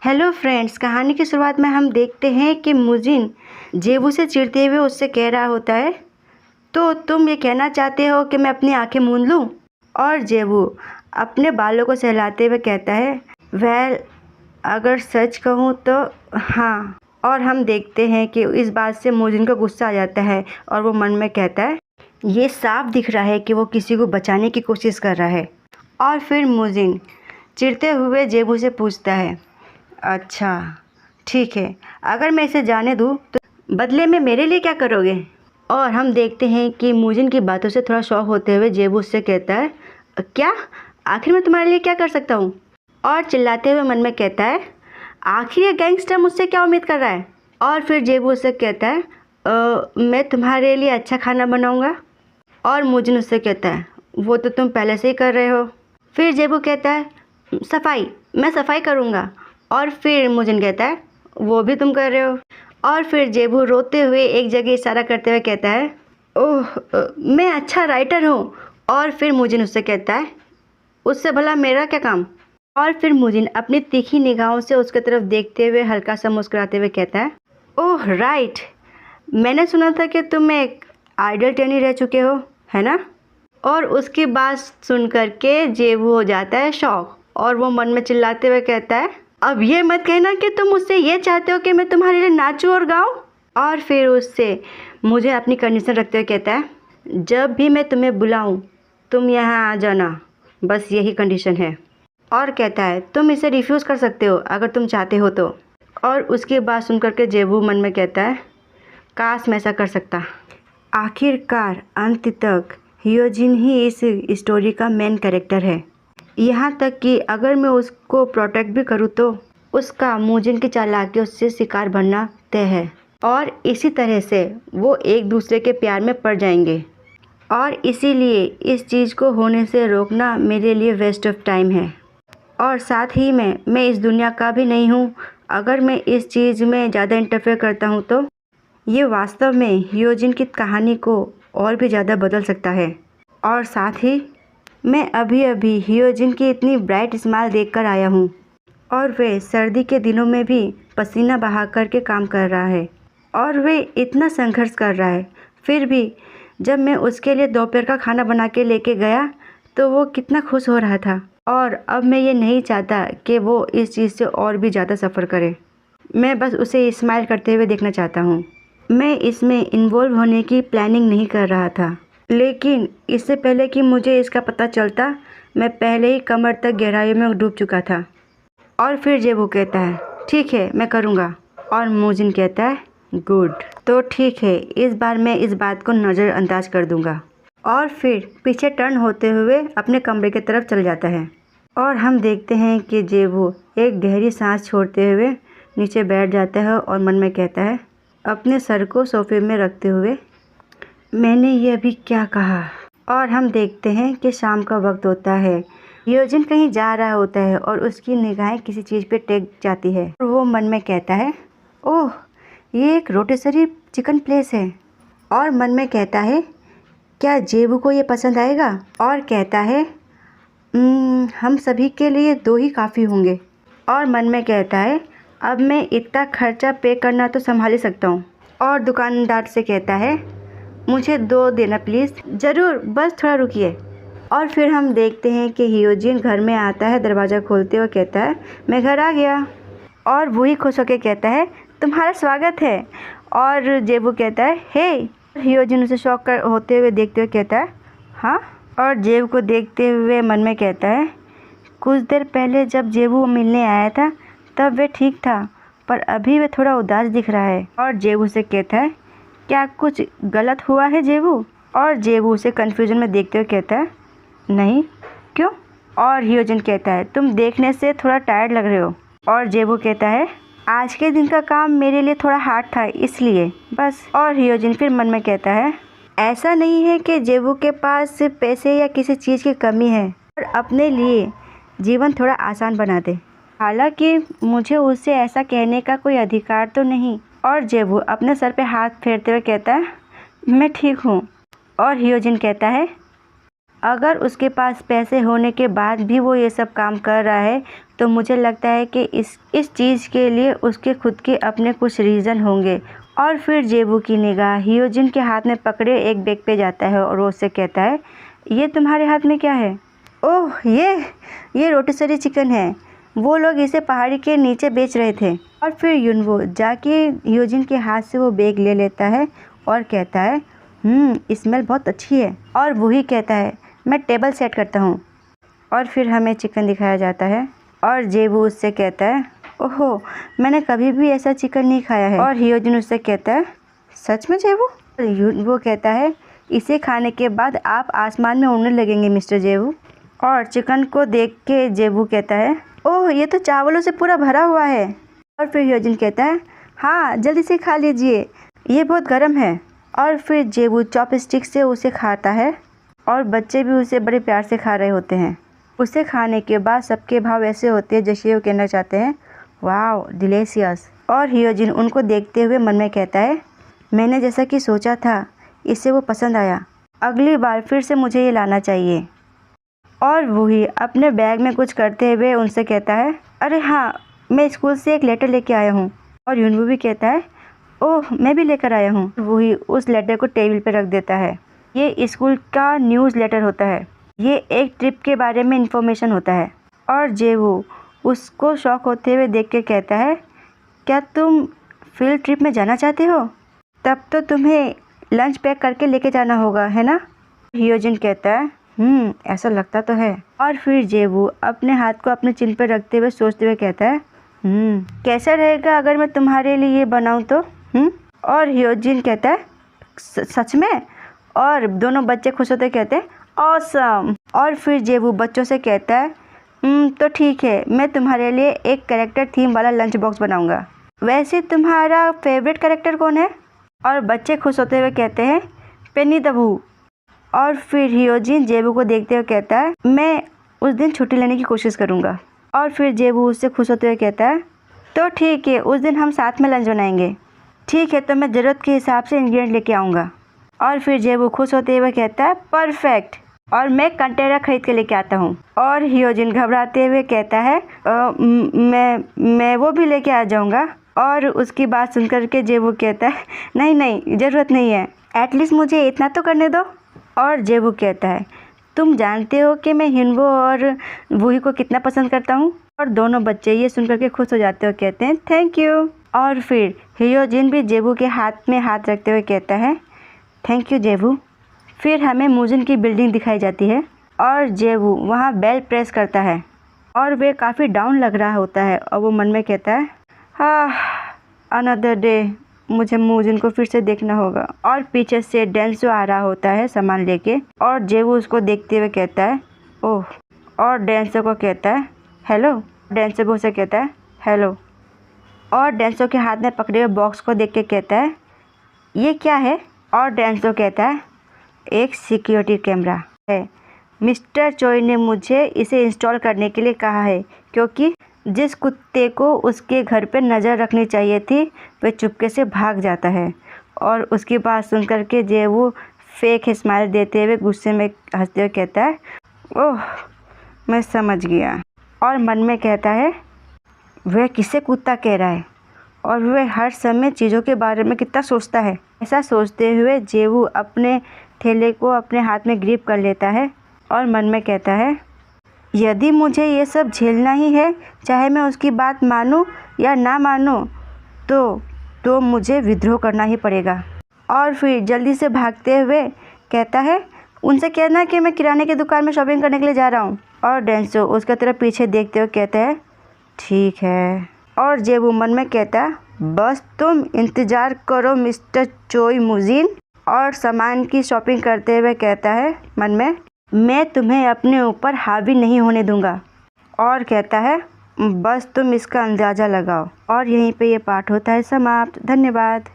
Hello friends, कहानी की शुरुआत में हम देखते हैं कि मुजिन जेबू से चिढ़ते हुए उससे कह रहा होता है, तो तुम ये कहना चाहते हो कि मैं अपनी आंखें मूंद लूं? और जेबू अपने बालों को सहलाते हुए कहता है, वेल, अगर सच कहूँ तो हाँ। और हम देखते हैं कि इस बात से मुजिन को गुस्सा आ जाता है और वो मन में कहता है, ये साफ दिख रहा है कि वो किसी को बचाने की कोशिश कर रहा है। और फिर मुजिन चिढ़ते हुए जेबू से पूछता है, अच्छा ठीक है, अगर मैं इसे जाने दूँ तो बदले में मेरे लिए क्या करोगे? और हम देखते हैं कि मुजिन की बातों से थोड़ा शॉक होते हुए जेबू उससे कहता है, क्या? आखिर मैं तुम्हारे लिए क्या कर सकता हूँ? और चिल्लाते हुए मन में कहता है, आखिर ये गैंगस्टर मुझसे क्या उम्मीद कर रहा है? और फिर जेबू उससे कहता है, मैं तुम्हारे लिए अच्छा खाना बनाऊँगा। और मुजिन उससे कहता है, वो तो तुम पहले से ही कर रहे हो। फिर जेबू कहता है, सफाई, मैं सफाई करूँगा। और फिर मुजिन कहता है, वो भी तुम कर रहे हो। और फिर जेबू रोते हुए एक जगह इशारा करते हुए कहता है, ओह, मैं अच्छा राइटर हूँ। और फिर मुजिन उससे कहता है, उससे भला मेरा क्या काम? और फिर मुजिन अपनी तीखी निगाहों से उसकी तरफ देखते हुए हल्का सा मुस्कुराते हुए कहता है, ओह राइट, मैंने सुना था कि तुम एक आइडल ट्रेनी रह चुके हो, है ना? और उसकी बात सुन कर के जेबू हो जाता है शॉक और वो मन में चिल्लाते हुए कहता है, अब ये मत कहना कि तुम मुझसे ये चाहते हो कि मैं तुम्हारे लिए नाचूं और गाऊं। और फिर उससे मुझे अपनी कंडीशन रखते हुए कहता है, जब भी मैं तुम्हें बुलाऊं तुम यहाँ आ जाना, बस यही कंडीशन है। और कहता है, तुम इसे रिफ्यूज़ कर सकते हो अगर तुम चाहते हो तो। और उसकी बात सुन कर के जेबू मन में कहता है, काश मैं ऐसा कर सकता। आखिरकार अंत तक हियोजिन ही इस स्टोरी का मेन कैरेक्टर है। यहाँ तक कि अगर मैं उसको प्रोटेक्ट भी करूँ तो उसका मुजिन की चालाकियों से शिकार बनना तय है। और इसी तरह से वो एक दूसरे के प्यार में पड़ जाएंगे। और इसीलिए इस चीज़ को होने से रोकना मेरे लिए वेस्ट ऑफ टाइम है। और साथ ही में मैं इस दुनिया का भी नहीं हूँ। अगर मैं इस चीज़ में ज़्यादा इंटरफेयर करता हूँ तो ये वास्तव में हियोजिन की कहानी को और भी ज़्यादा बदल सकता है। और साथ ही मैं अभी अभी हियोजिन की इतनी ब्राइट स्माइल देखकर आया हूँ और वे सर्दी के दिनों में भी पसीना बहा कर के काम कर रहा है और वे इतना संघर्ष कर रहा है। फिर भी जब मैं उसके लिए दोपहर का खाना बना के लेके गया तो वो कितना खुश हो रहा था। और अब मैं ये नहीं चाहता कि वो इस चीज़ से और भी ज़्यादा सफ़र करे। मैं बस उसे स्माइल करते हुए देखना चाहता हूँ। मैं इसमें इन्वॉल्व होने की प्लानिंग नहीं कर रहा था, लेकिन इससे पहले कि मुझे इसका पता चलता मैं पहले ही कमर तक गहराई में डूब चुका था। और फिर जेबू कहता है, ठीक है, मैं करूँगा। और मुजिन कहता है, गुड, तो ठीक है, इस बार मैं इस बात को नज़रअंदाज कर दूँगा। और फिर पीछे टर्न होते हुए अपने कमरे की तरफ चल जाता है। और हम देखते हैं कि जेबू एक गहरी सांस छोड़ते हुए नीचे बैठ जाता है और मन में कहता है, अपने सर को सोफे में रखते हुए, मैंने ये अभी क्या कहा? और हम देखते हैं कि शाम का वक्त होता है। हियोजिन कहीं जा रहा होता है और उसकी निगाहें किसी चीज़ पे टेक जाती है और वो मन में कहता है, ओह, ये एक रोटेसरी चिकन प्लेस है। और मन में कहता है, क्या जेबू को ये पसंद आएगा? और कहता है, हम सभी के लिए 2 ही काफ़ी होंगे। और मन में कहता है, अब मैं इतना खर्चा पे करना तो संभाल ही सकता हूँ। और दुकानदार से कहता है, मुझे 2 देना प्लीज़। ज़रूर, बस थोड़ा रुकिए। और फिर हम देखते हैं कि हियोजिन घर में आता है, दरवाज़ा खोलते हुए कहता है, मैं घर आ गया। और वही खुश होकर कहता है, तुम्हारा स्वागत है। और जेबू कहता है, हे। हियोजिन उसे शॉक होते हुए देखते हुए कहता है, हाँ। और जेबू को देखते हुए मन में कहता है, कुछ देर पहले जब जेबू मिलने आया था तब वे ठीक था, पर अभी वे थोड़ा उदास दिख रहा है। और जेबू से कहता है, क्या कुछ गलत हुआ है जेबू? और जेबू उसे कन्फ्यूजन में देखते हुए कहता है, नहीं, क्यों? और हियोजिन कहता है, तुम देखने से थोड़ा टायर्ड लग रहे हो। और जेबू कहता है, आज के दिन का काम मेरे लिए थोड़ा हार्ड था, इसलिए बस। और हियोजिन फिर मन में कहता है, ऐसा नहीं है कि जेबू के पास पैसे या किसी चीज़ की कमी है और अपने लिए जीवन थोड़ा आसान बना दे। हालांकि मुझे उससे ऐसा कहने का कोई अधिकार तो नहीं। और जेबू अपने सर पे हाथ फेरते हुए कहता है, मैं ठीक हूँ। और हियोजिन कहता है, अगर उसके पास पैसे होने के बाद भी वो ये सब काम कर रहा है तो मुझे लगता है कि इस चीज़ के लिए उसके खुद के अपने कुछ रीज़न होंगे। और फिर जेबू की निगाह हियोजिन के हाथ में पकड़े एक बैग पे जाता है और वो उससे कहता है, ये तुम्हारे हाथ में क्या है? ओह, ये रोटिसरी चिकन है। वो लोग इसे पहाड़ी के नीचे बेच रहे थे। और फिर युनवो जाके हियोजिन के हाथ से वो बैग ले लेता है और कहता है, स्मेल बहुत अच्छी है। और वही कहता है, मैं टेबल सेट करता हूँ। और फिर हमें चिकन दिखाया जाता है और जेबू उससे कहता है, ओहो, मैंने कभी भी ऐसा चिकन नहीं खाया है। और हियोजिन उससे कहता है, सच में जेबू? वो कहता है, इसे खाने के बाद आप आसमान में उड़ने लगेंगे मिस्टर जेबू। और चिकन को देख के जेबू कहता है, ओह, ये तो चावलों से पूरा भरा हुआ है। और फिर हियोजिन कहता है, हाँ, जल्दी से खा लीजिए, ये बहुत गर्म है। और फिर जेबू चॉपस्टिक से उसे खाता है और बच्चे भी उसे बड़े प्यार से खा रहे होते हैं। उसे खाने के बाद सबके भाव ऐसे होते हैं जैसे वो कहना चाहते हैं, वाओ, डिलीशियस। और हियोजिन उनको देखते हुए मन में कहता है, मैंने जैसा कि सोचा था, इससे वो पसंद आया। अगली बार फिर से मुझे ये लाना चाहिए। और वही अपने बैग में कुछ करते हुए उनसे कहता है, अरे हाँ, मैं स्कूल से एक लेटर लेके आया हूँ। और युनवो भी कहता है, ओह, मैं भी लेकर आया हूँ। वही उस लेटर को टेबल पे रख देता है। ये स्कूल का न्यूज़ लेटर होता है। ये एक ट्रिप के बारे में इंफॉर्मेशन होता है। और जेवू उसको शौक होते हुए देख के कहता है, क्या तुम फील्ड ट्रिप में जाना चाहते हो? तब तो तुम्हें लंच पैक करके लेके जाना होगा, है ना? हियोजिन कहता है, ऐसा लगता तो है। और फिर जेवू अपने हाथ को अपने चिन पर रखते हुए सोचते हुए कहता है, कैसा रहेगा अगर मैं तुम्हारे लिए ये बनाऊं तो? और हियोजिन कहता है, सच में? और दोनों बच्चे खुश होते कहते हैं, ऑसम। और फिर जेवू बच्चों से कहता है, तो ठीक है, मैं तुम्हारे लिए एक कैरेक्टर थीम वाला लंच बॉक्स बनाऊंगा। वैसे तुम्हारा फेवरेट कैरेक्टर कौन है? और बच्चे खुश होते हुए कहते हैं, पेनी द भू। और फिर हियोजिन जेबू को देखते हुए कहता है, मैं उस दिन छुट्टी लेने की कोशिश करूँगा। और फिर जेबू उससे खुश होते हुए कहता है, तो ठीक है, उस दिन हम साथ में लंच बनाएंगे। ठीक है, तो मैं ज़रूरत के हिसाब से इंग्रेडिएंट लेके आऊँगा। और फिर जेबू खुश होते हुए कहता है, परफेक्ट, और मैं कंटेनर खरीद के लेके आता हूँ। और हियोजिन घबराते हुए कहता है, मैं वो भी लेके आ जाऊँगा। और उसकी बात सुनकर के जेबू कहता है, नहीं, ज़रूरत नहीं है, एटलीस्ट मुझे इतना तो करने दो। और जेबू कहता है, तुम जानते हो कि मैं हिनवो और वूही को कितना पसंद करता हूँ। और दोनों बच्चे ये सुनकर के खुश हो जाते हो, कहते हैं थैंक यू। और फिर हियोजिन भी जेबू के हाथ में हाथ रखते हुए कहता है, थैंक यू जेबू। फिर हमें मुजिन की बिल्डिंग दिखाई जाती है और जेबू वहाँ बेल प्रेस करता है और वे काफ़ी डाउन लग रहा होता है। और वो मन में कहता है, अनदर डे, मुझे मुजिन को फिर से देखना होगा। और पीछे से डेंसो आ रहा होता है सामान लेके और जेबू उसको देखते हुए कहता है, ओह। और डेंसो को कहता है, हेलो। डेंसो भी उसे कहता है, हेलो। और डेंसो के हाथ में पकड़े हुए बॉक्स को देख के कहता है, ये क्या है? और डेंसो कहता है, एक सिक्योरिटी कैमरा है। मिस्टर चोई ने मुझे इसे इंस्टॉल करने के लिए कहा है क्योंकि जिस कुत्ते को उसके घर पर नज़र रखनी चाहिए थी वह चुपके से भाग जाता है। और उसकी बात सुनकर के जेबू फेक स्माइल देते हुए गुस्से में हंसते हुए कहता है, ओह, मैं समझ गया। और मन में कहता है, वह किसे कुत्ता कह रहा है और वह हर समय चीज़ों के बारे में कितना सोचता है। ऐसा सोचते हुए जेबू अपने थैले को अपने हाथ में ग्रिप कर लेता है और मन में कहता है, यदि मुझे ये सब झेलना ही है, चाहे मैं उसकी बात मानूं या ना मानूं, तो मुझे विद्रोह करना ही पड़ेगा। और फिर जल्दी से भागते हुए कहता है, उनसे कहना कि मैं किराने की दुकान में शॉपिंग करने के लिए जा रहा हूँ। और डेंसो उसके तरफ पीछे देखते हुए कहता है, ठीक है। और जेबू मन में कहता है, बस तुम इंतज़ार करो मिस्टर चोई मुजिन। और सामान की शॉपिंग करते हुए कहता है मन में, मैं तुम्हें अपने ऊपर हावी नहीं होने दूंगा। और कहता है, बस तुम इसका अंदाज़ा लगाओ। और यहीं पे ये पाठ होता है समाप्त। धन्यवाद।